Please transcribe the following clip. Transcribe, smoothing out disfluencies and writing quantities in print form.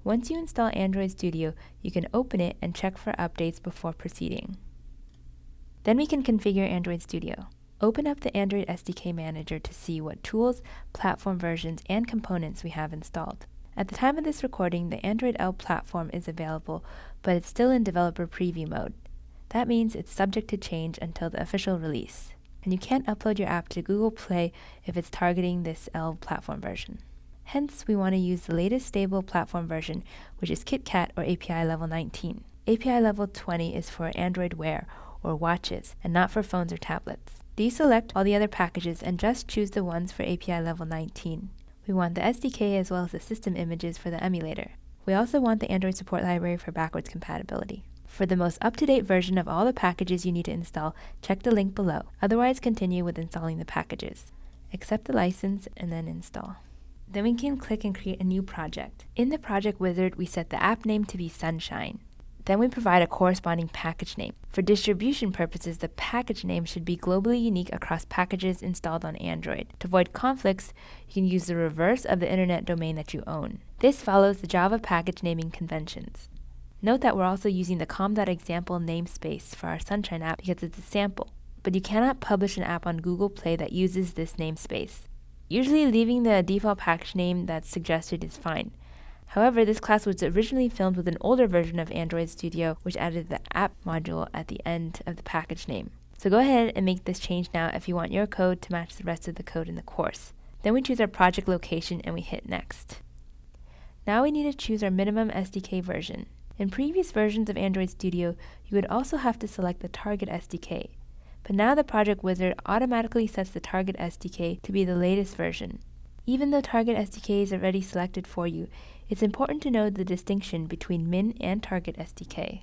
Once you install Android Studio, you can open it and check for updates before proceeding. Then we can configure Android Studio. Open up the Android SDK Manager to see what tools, platform versions, and components we have installed. At the time of this recording, the Android L platform is available, but it's still in developer preview mode. That means it's subject to change until the official release. And you can't upload your app to Google Play if it's targeting this L platform version. Hence, we want to use the latest stable platform version, which is KitKat or API level 19. API level 20 is for Android Wear or watches, and not for phones or tablets. Deselect all the other packages and just choose the ones for API level 19. We want the SDK as well as the system images for the emulator. We also want the Android support library for backwards compatibility. For the most up-to-date version of all the packages you need to install, check the link below. Otherwise, continue with installing the packages. Accept the license and then install. Then we can click and create a new project. In the project wizard, we set the app name to be Sunshine. Then we provide a corresponding package name. For distribution purposes, the package name should be globally unique across packages installed on Android. To avoid conflicts, you can use the reverse of the internet domain that you own. This follows the Java package naming conventions. Note that we're also using the com.example namespace for our Sunshine app because it's a sample, but you cannot publish an app on Google Play that uses this namespace. Usually leaving the default package name that's suggested is fine. However, this class was originally filmed with an older version of Android Studio, which added the app module at the end of the package name. So go ahead and make this change now if you want your code to match the rest of the code in the course. Then we choose our project location and we hit Next. Now we need to choose our minimum SDK version. In previous versions of Android Studio, you would also have to select the target SDK. But now the project wizard automatically sets the target SDK to be the latest version. Even though target SDK is already selected for you, it's important to know the distinction between min and target SDK.